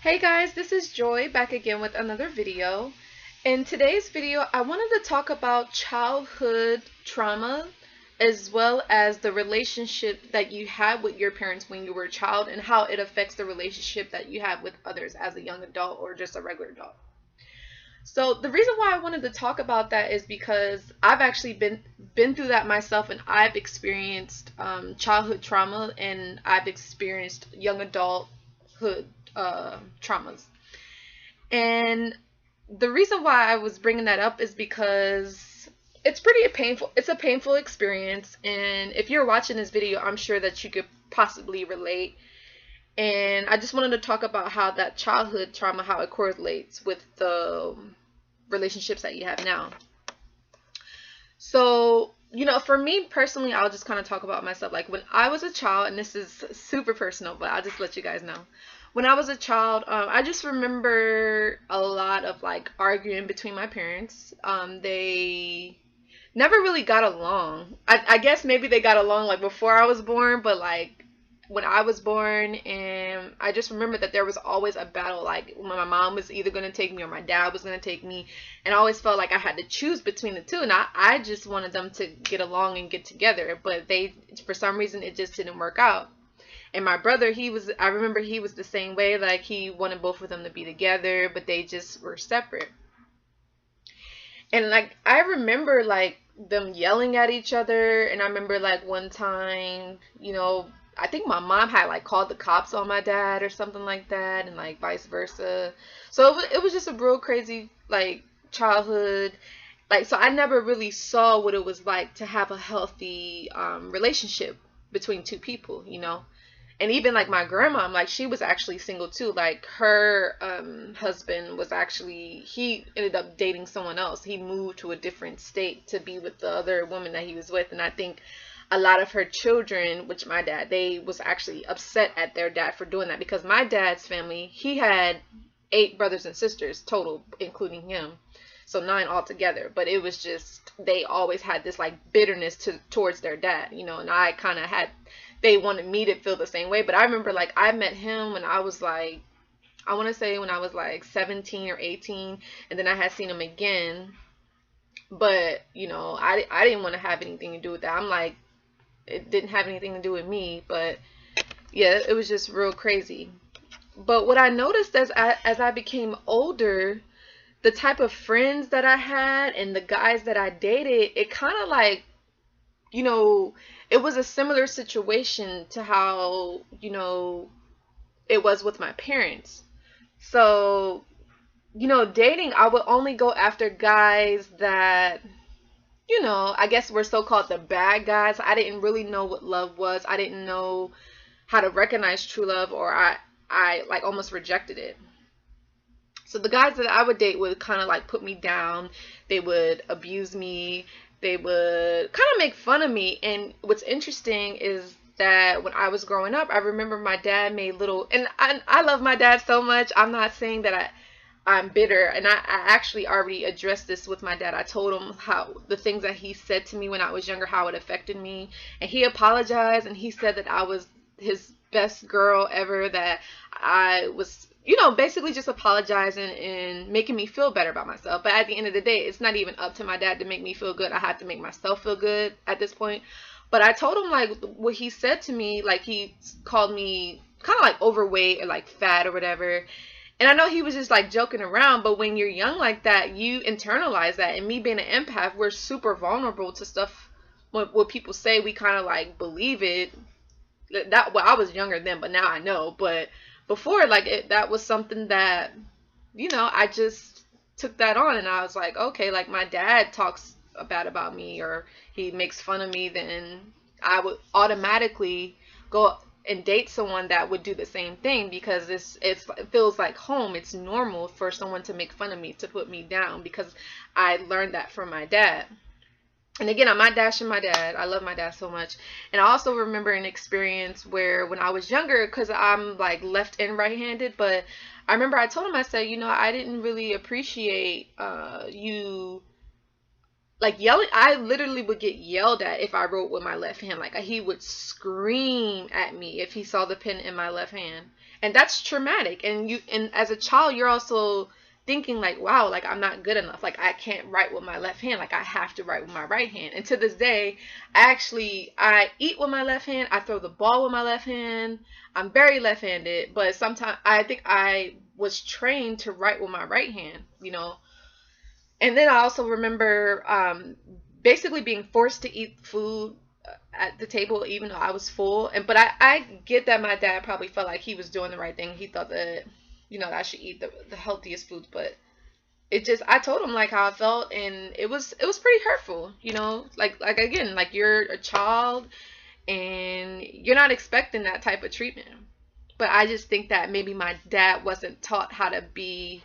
Hey guys, this is Joy back again with another video. In today's video, I wanted to talk about childhood trauma as well as the relationship that you had with your parents when you were a child and how it affects the relationship that you have with others as a young adult or just a regular adult. So the reason why I wanted to talk about that is because I've actually been through that myself, and I've experienced childhood trauma, and I've experienced young adulthood traumas. And the reason why I was bringing that up is because it's a painful experience, and if you're watching this video, I'm sure that you could possibly relate. And I just wanted to talk about how that childhood trauma, how it correlates with the relationships that you have now. So, for me personally, I'll just kind of talk about myself. Like when I was a child, and this is super personal, but I'll just let you guys know. When I was a child, I just remember a lot of like arguing between my parents. They never really got along. I guess maybe they got along like before I was born, but like when I was born, and I just remember that there was always a battle. Like when my mom was either going to take me or my dad was going to take me, and I always felt like I had to choose between the two, and I just wanted them to get along and get together, but they, for some reason, it just didn't work out. And my brother, I remember he was the same way. Like he wanted both of them to be together, but they just were separate. And like I remember like them yelling at each other, and I remember like one time, I think my mom had like called the cops on my dad or something like that, and like vice versa. So it was just a real crazy like childhood. Like, so I never really saw what it was like to have a healthy relationship between two people. And even like my grandma, like she was actually single too. Like her husband was actually, he ended up dating someone else. He moved to a different state to be with the other woman that he was with. And I think a lot of her children, which my dad, they was actually upset at their dad for doing that, because my dad's family, he had 8 brothers and sisters total, including him. So 9 altogether. But it was just, they always had this like bitterness towards their dad, and I kind of had, they wanted me to feel the same way. But I remember like I met him when I was like, I want to say when I was like 17 or 18, and then I had seen him again. But, I didn't want to have anything to do with that. I'm like, it didn't have anything to do with me. But yeah, it was just real crazy. But what I noticed as I became older, the type of friends that I had and the guys that I dated, it kind of like, it was a similar situation to how, it was with my parents. So, dating, I would only go after guys that, I guess were so-called the bad guys. I didn't really know what love was. I didn't know how to recognize true love, or I like almost rejected it. So the guys that I would date would kind of like put me down. They would abuse me. They would kind of make fun of me. And what's interesting is that when I was growing up, I remember my dad made little, and I love my dad so much. I'm not saying that I'm bitter. And I actually already addressed this with my dad. I told him how the things that he said to me when I was younger, how it affected me. And he apologized, and he said that I was his best girl ever, that I was, basically just apologizing and making me feel better about myself. But at the end of the day, it's not even up to my dad to make me feel good. I have to make myself feel good at this point. But I told him like what he said to me, like he called me kind of like overweight or like fat or whatever. And I know he was just like joking around, but when you're young like that, you internalize that. And me being an empath, we're super vulnerable to stuff. What people say, we kind of like believe it. Well, I was younger then, but now I know. But before, like that was something that, I just took that on, and I was like, okay, like my dad talks bad about me or he makes fun of me, then I would automatically go and date someone that would do the same thing, because it feels like home. It's normal for someone to make fun of me, to put me down, because I learned that from my dad. And again, I'm not dashing my dad. I love my dad so much. And I also remember an experience where when I was younger, because I'm like left and right-handed, but I remember I told him, I said, I didn't really appreciate you like yelling. I literally would get yelled at if I wrote with my left hand. Like he would scream at me if he saw the pen in my left hand. And that's traumatic. And as a child, you're also thinking like, wow, like I'm not good enough. Like I can't write with my left hand. Like I have to write with my right hand. And to this day, I eat with my left hand. I throw the ball with my left hand. I'm very left-handed, but sometimes I think I was trained to write with my right hand, you know. And then I also remember basically being forced to eat food at the table even though I was full. But I get that my dad probably felt like he was doing the right thing. He thought that, you know, that I should eat the healthiest foods, but it just, I told him like how I felt, and it was pretty hurtful, you know. Like again, like you're a child and you're not expecting that type of treatment. But I just think that maybe my dad wasn't taught how to be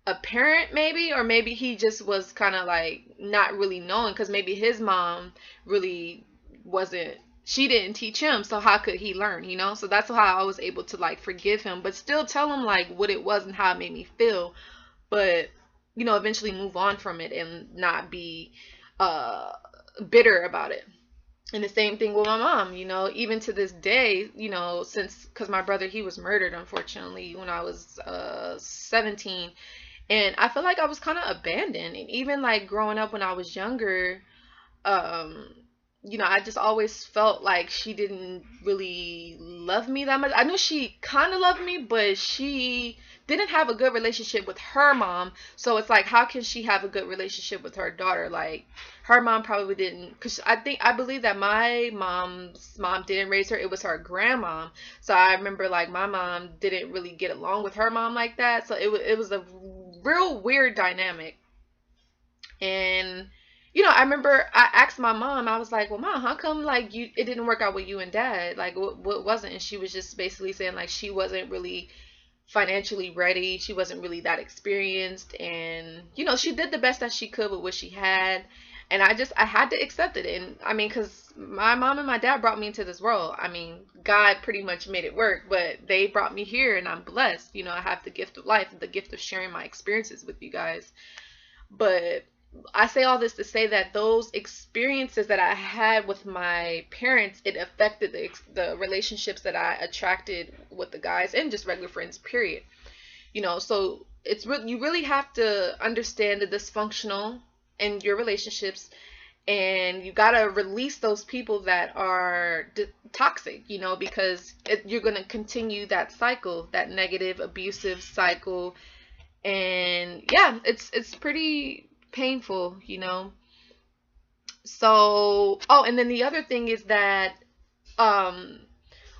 a parent, maybe, or maybe he just was kind of like not really knowing, because maybe his mom really wasn't, she didn't teach him, so how could he learn, you know? So that's how I was able to like forgive him, but still tell him like what it was and how it made me feel, but you know, eventually move on from it and not be uh bitter about it. And the same thing with my mom, you know, even to this day, you know, since, because my brother, he was murdered unfortunately when I was 17. And I feel like I was kind of abandoned. And even like growing up when I was younger, um, you know, I just always felt like she didn't really love me that much. I knew she kind of loved me, but she didn't have a good relationship with her mom. So it's like, how can she have a good relationship with her daughter? Like, her mom probably didn't, because I believe that my mom's mom didn't raise her. It was her grandmom. So I remember like my mom didn't really get along with her mom like that. So it was a real weird dynamic. And you know, I remember I asked my mom, I was like, well, mom, how come like it didn't work out with you and dad? Like what wasn't? And she was just basically saying like she wasn't really financially ready. She wasn't really that experienced. And, you know, she did the best that she could with what she had. And I had to accept it. And I mean, because my mom and my dad brought me into this world. I mean, God pretty much made it work, but they brought me here and I'm blessed. You know, I have the gift of life, the gift of sharing my experiences with you guys. But I say all this to say that those experiences that I had with my parents, it affected the relationships that I attracted with the guys and just regular friends, period. You know, so you really have to understand the dysfunctional in your relationships, and you gotta release those people that are toxic, you know, because you're gonna continue that cycle, that negative, abusive cycle. And yeah, it's pretty painful, you know. So, oh, and then the other thing is that um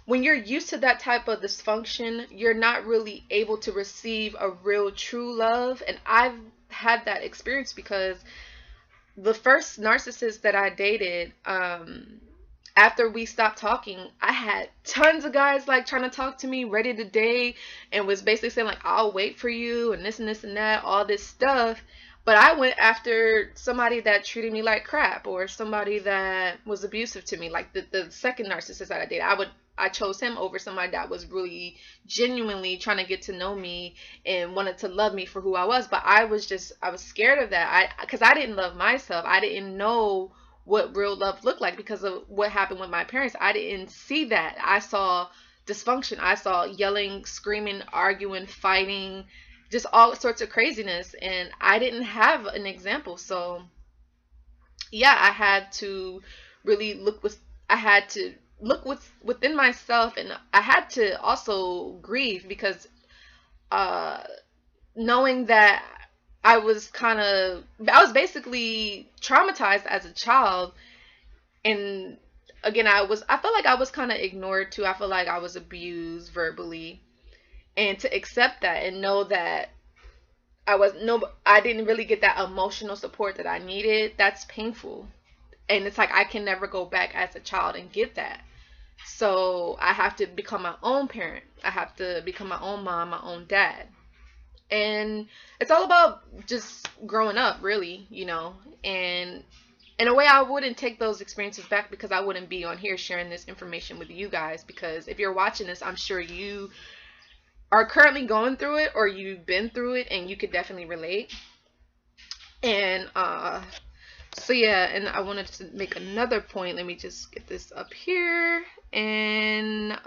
when you're used to that type of dysfunction, you're not really able to receive a real true love. And I've had that experience because the first narcissist that I dated, after we stopped talking, I had tons of guys like trying to talk to me, ready to date, and was basically saying like, I'll wait for you and this and this and that, all this stuff. But I went after somebody that treated me like crap, or somebody that was abusive to me. Like the second narcissist that I dated, I chose him over somebody that was really genuinely trying to get to know me and wanted to love me for who I was. But I was scared of that. Because I didn't love myself. I didn't know what real love looked like because of what happened with my parents. I didn't see that. I saw dysfunction. I saw yelling, screaming, arguing, fighting, just all sorts of craziness. And I didn't have an example. So yeah, I had to really within myself, and I had to also grieve because uh knowing that I was basically traumatized as a child. And again, I felt like I was kind of ignored too. I feel like I was abused verbally, and to accept that and know that I didn't really get that emotional support that I needed, that's painful. And it's like I can never go back as a child and get that. So I have to become my own parent. I have to become my own mom, my own dad. And it's all about just growing up, really, you know. And in a way, I wouldn't take those experiences back, because I wouldn't be on here sharing this information with you guys. Because if you're watching this, I'm sure you are currently going through it, or you've been through it, and you could definitely relate. And So yeah, and I wanted to make another point. Let me just get this up here. And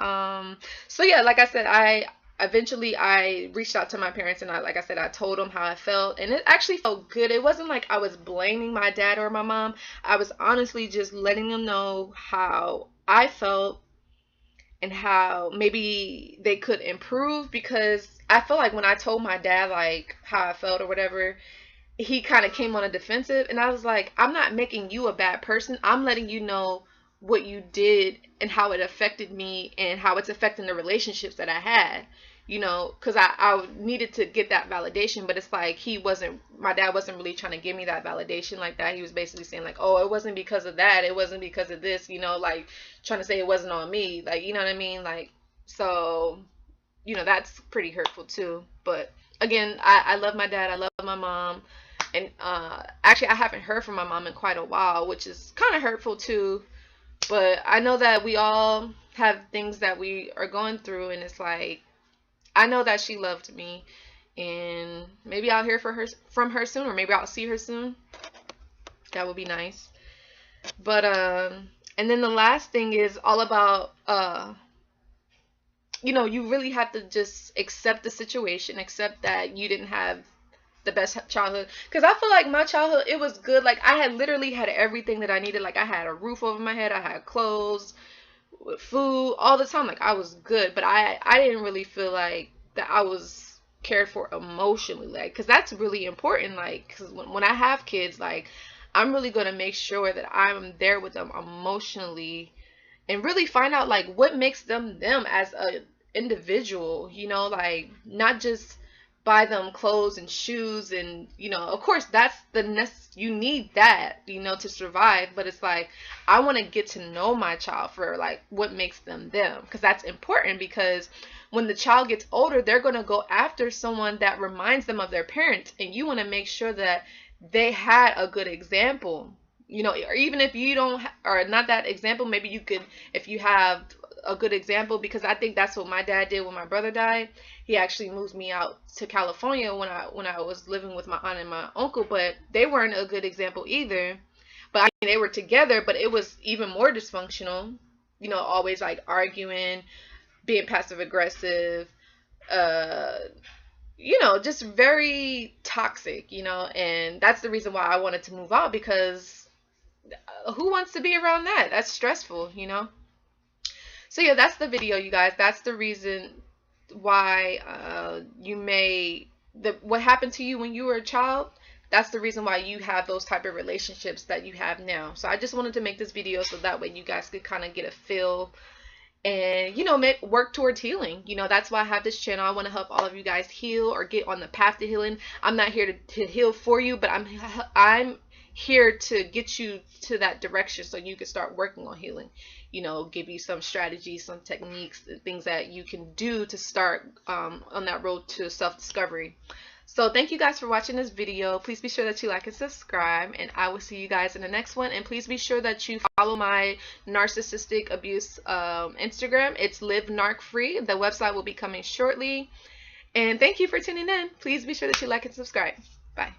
so yeah, like I said, I eventually I reached out to my parents, and like I said, I told them how I felt, and it actually felt good. It wasn't like I was blaming my dad or my mom. I was honestly just letting them know how I felt and how maybe they could improve, because I feel like when I told my dad like how I felt or whatever, he kind of came on a defensive, and I was like, I'm not making you a bad person. I'm letting you know what you did and how it affected me and how it's affecting the relationships that I had, because I needed to get that validation. But it's like my dad wasn't really trying to give me that validation like that. He was basically saying like, oh, it wasn't because of that, it wasn't because of this, like trying to say it wasn't on me, like, you know what I mean, like, so that's pretty hurtful too. But again, I love my dad, I love my mom, and actually I haven't heard from my mom in quite a while, which is kind of hurtful too. But I know that we all have things that we are going through, and it's like, I know that she loved me, and maybe I'll hear from her soon, or maybe I'll see her soon. That would be nice. But and then the last thing is all about you really have to just accept the situation, accept that you didn't have the best childhood. Because I feel like my childhood, it was good. Like, I had literally had everything that I needed. Like, I had a roof over my head, I had clothes, food, all the time. Like, I was good. But I didn't really feel like that I was cared for emotionally. Like, because that's really important. Like, because when I have kids, like, I'm really going to make sure that I'm there with them emotionally, and really find out like what makes them them as a individual, like not just buy them clothes and shoes, and of course that's you need that, to survive. But it's like, I want to get to know my child for like what makes them them, because that's important. Because when the child gets older, they're going to go after someone that reminds them of their parents, and you want to make sure that they had a good example, or even if you don't or not that example, maybe you could, if you have a good example. Because I think that's what my dad did when my brother died. He actually moved me out to California when I was living with my aunt and my uncle, but they weren't a good example either. But I mean, they were together, but it was even more dysfunctional, always like arguing, being passive aggressive, uh just very toxic, and that's the reason why I wanted to move out, because who wants to be around that? That's stressful. So yeah, that's the video, you guys. That's the reason why what happened to you when you were a child. That's the reason why you have those type of relationships that you have now. So I just wanted to make this video so that way you guys could kind of get a feel and work towards healing. That's why I have this channel. I want to help all of you guys heal or get on the path to healing. I'm not here to heal for you, but I'm here to get you to that direction so you can start working on healing. Give you some strategies, some techniques, things that you can do to start on that road to self-discovery. So thank you guys for watching this video. Please be sure that you like and subscribe, and I will see you guys in the next one. And please be sure that you follow my narcissistic abuse Instagram. It's Live Narc Free. The website will be coming shortly. And thank you for tuning in. Please be sure that you like and subscribe. Bye.